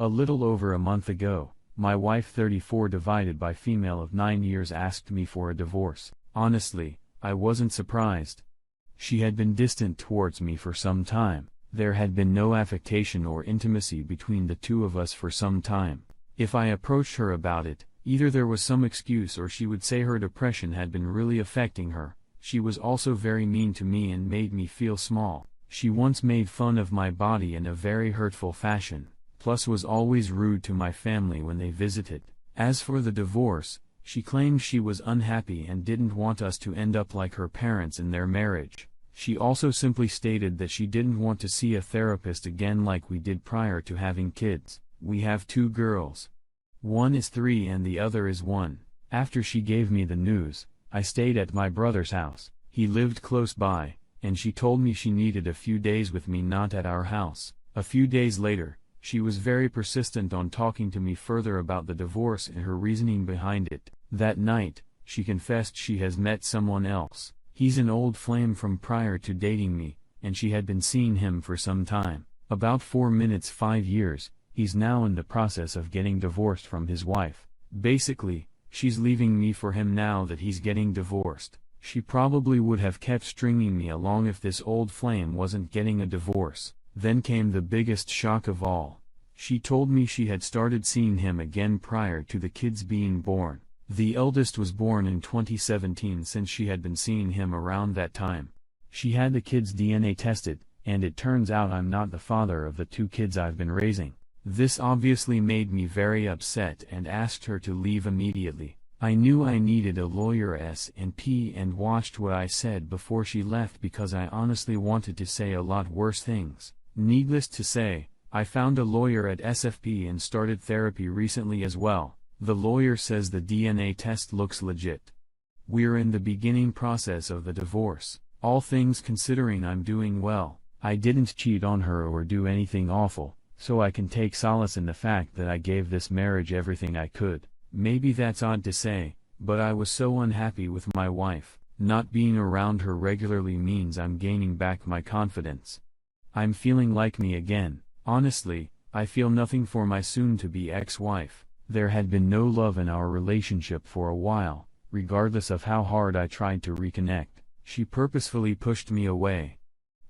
A little over a month ago, my wife 34 divided by female of 9 years asked me for a divorce. Honestly, I wasn't surprised. She had been distant towards me for some time. There had been no affection or intimacy between the two of us for some time. If I approached her about it, either there was some excuse or she would say her depression had been really affecting her. She was also very mean to me and made me feel small. She once made fun of my body in a very hurtful fashion, plus was always rude to my family when they visited. As for the divorce, she claimed she was unhappy and didn't want us to end up like her parents in their marriage. She also simply stated that she didn't want to see a therapist again like we did prior to having kids. We have 2 girls. One is 3 and the other is 1. After she gave me the news, I stayed at my brother's house. He lived close by, and she told me she needed a few days with me, not at our house. A few days later, she was very persistent on talking to me further about the divorce and her reasoning behind it. That night, she confessed she has met someone else. He's an old flame from prior to dating me, and she had been seeing him for some time. About 5 years, he's now in the process of getting divorced from his wife. Basically, she's leaving me for him now that he's getting divorced. She probably would have kept stringing me along if this old flame wasn't getting a divorce. Then came the biggest shock of all. She told me she had started seeing him again prior to the kids being born. The eldest was born in 2017. Since she had been seeing him around that time, she had the kids' DNA tested, and it turns out I'm not the father of the 2 kids I've been raising. This obviously made me very upset and asked her to leave immediately. I knew I needed a lawyer S&P and watched what I said before she left because I honestly wanted to say a lot worse things. Needless to say, I found a lawyer at SFP and started therapy recently as well. The lawyer says the DNA test looks legit. We're in the beginning process of the divorce. All things considering, I'm doing well. I didn't cheat on her or do anything awful, so I can take solace in the fact that I gave this marriage everything I could. Maybe that's odd to say, but I was so unhappy with my wife. Not being around her regularly means I'm gaining back my confidence. I'm feeling like me again. Honestly, I feel nothing for my soon-to-be ex-wife. There had been no love in our relationship for a while, regardless of how hard I tried to reconnect. She purposefully pushed me away.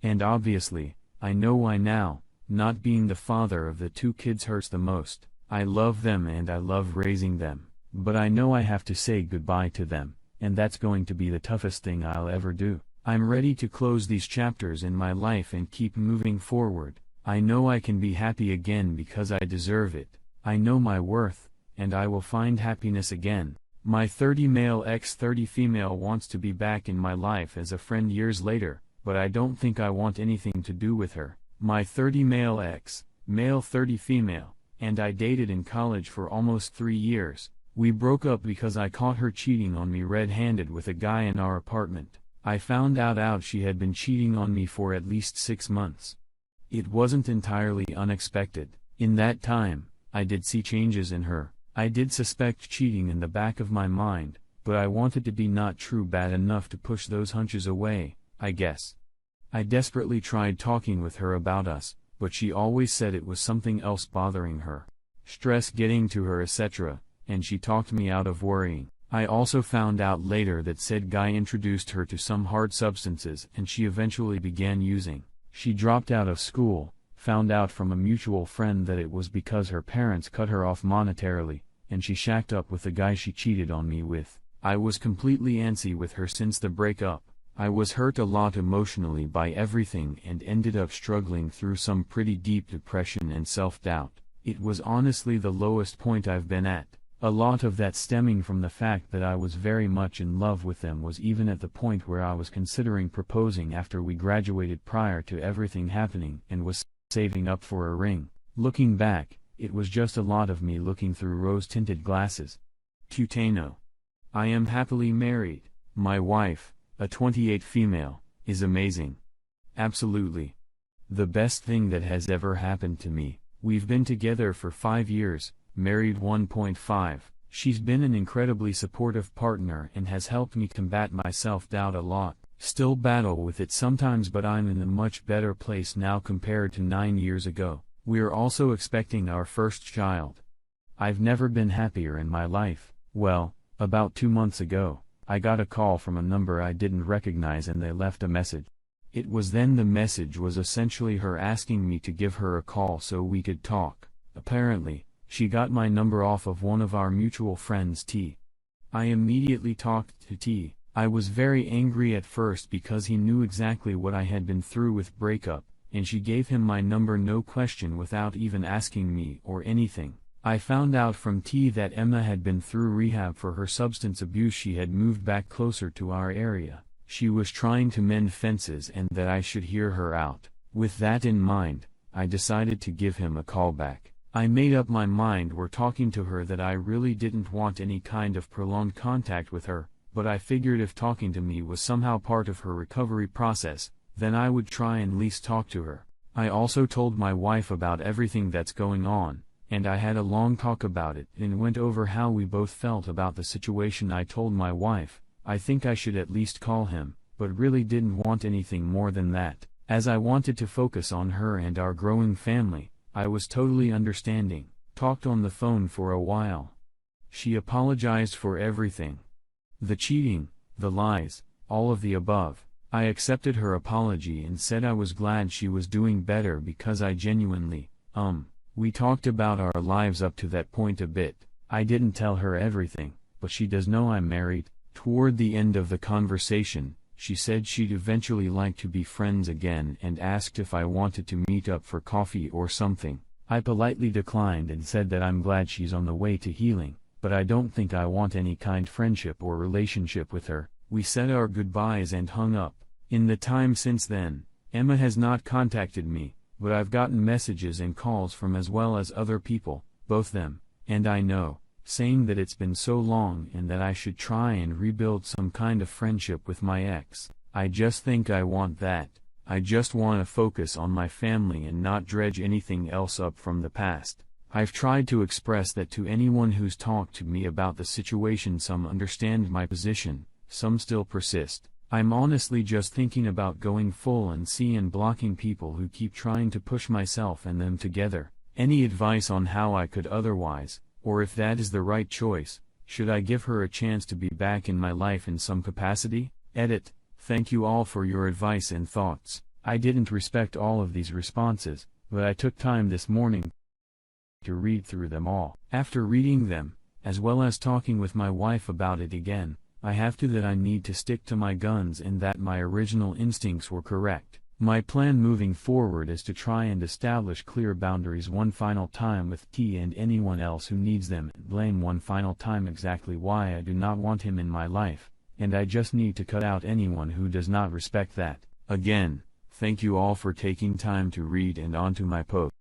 And obviously, I know why now. Not being the father of the 2 kids hurts the most. I love them and I love raising them, but I know I have to say goodbye to them, and that's going to be the toughest thing I'll ever do. I'm ready to close these chapters in my life and keep moving forward. I know I can be happy again because I deserve it. I know my worth, and I will find happiness again. My 30 male ex 30 female wants to be back in my life as a friend years later, but I don't think I want anything to do with her. My 30 male ex, male 30 female, and I dated in college for almost 3 years. We broke up because I caught her cheating on me red-handed with a guy in our apartment. I found out she had been cheating on me for at least 6 months. It wasn't entirely unexpected. In that time, I did see changes in her. I did suspect cheating in the back of my mind, but I wanted to be not true bad enough to push those hunches away, I guess. I desperately tried talking with her about us, but she always said it was something else bothering her. Stress getting to her, etc., and she talked me out of worrying. I also found out later that said guy introduced her to some hard substances and she eventually began using. She dropped out of school, found out from a mutual friend that it was because her parents cut her off monetarily, and she shacked up with the guy she cheated on me with. I was completely antsy with her since the breakup. I was hurt a lot emotionally by everything and ended up struggling through some pretty deep depression and self-doubt. It was honestly the lowest point I've been at. A lot of that stemming from the fact that I was very much in love with them, was even at the point where I was considering proposing after we graduated prior to everything happening and was saving up for a ring. Looking back, it was just a lot of me looking through rose-tinted glasses. Tutano. I am happily married. My wife, a 28 female, is amazing. Absolutely. The best thing that has ever happened to me. We've been together for 5 years, married 1.5. She's been an incredibly supportive partner and has helped me combat my self-doubt a lot. Still battle with it sometimes, but I'm in a much better place now compared to 9 years ago. We're also expecting our first child. I've never been happier in my life. Well, about 2 months ago, I got a call from a number I didn't recognize and they left a message. It was then the message was essentially her asking me to give her a call so we could talk. Apparently, she got my number off of one of our mutual friends T. I immediately talked to T. I was very angry at first because he knew exactly what I had been through with breakup, and she gave him my number no question without even asking me or anything. I found out from T that Emma had been through rehab for her substance abuse. She had moved back closer to our area. She was trying to mend fences and that I should hear her out. With that in mind, I decided to give him a call back. I made up my mind while talking to her that I really didn't want any kind of prolonged contact with her, but I figured if talking to me was somehow part of her recovery process, then I would try and at least talk to her. I also told my wife about everything that's going on, and I had a long talk about it and went over how we both felt about the situation. I told my wife, I think I should at least call him, but really didn't want anything more than that. As I wanted to focus on her and our growing family, I was totally understanding. Talked on the phone for a while. She apologized for everything. The cheating, the lies, all of the above. I accepted her apology and said I was glad she was doing better because I genuinely, we talked about our lives up to that point a bit. I didn't tell her everything, but she does know I'm married. Toward the end of the conversation, she said she'd eventually like to be friends again and asked if I wanted to meet up for coffee or something. I politely declined and said that I'm glad she's on the way to healing, but I don't think I want any kind of friendship or relationship with her. We said our goodbyes and hung up. In the time since then, Emma has not contacted me, but I've gotten messages and calls from as well as other people, both them, and I know, saying that it's been so long and that I should try and rebuild some kind of friendship with my ex. I just think I want that. I just want to focus on my family and not dredge anything else up from the past. I've tried to express that to anyone who's talked to me about the situation. Some understand my position, some still persist. I'm honestly just thinking about going full and see and blocking people who keep trying to push myself and them together. Any advice on how I could otherwise, or if that is the right choice, should I give her a chance to be back in my life in some capacity? Edit. Thank you all for your advice and thoughts. I didn't respect all of these responses, but I took time this morning to read through them all. After reading them, as well as talking with my wife about it again, I have to that I need to stick to my guns and that my original instincts were correct. My plan moving forward is to try and establish clear boundaries one final time with T and anyone else who needs them, and blame one final time exactly why I do not want him in my life, and I just need to cut out anyone who does not respect that. Again, thank you all for taking time to read and onto my post.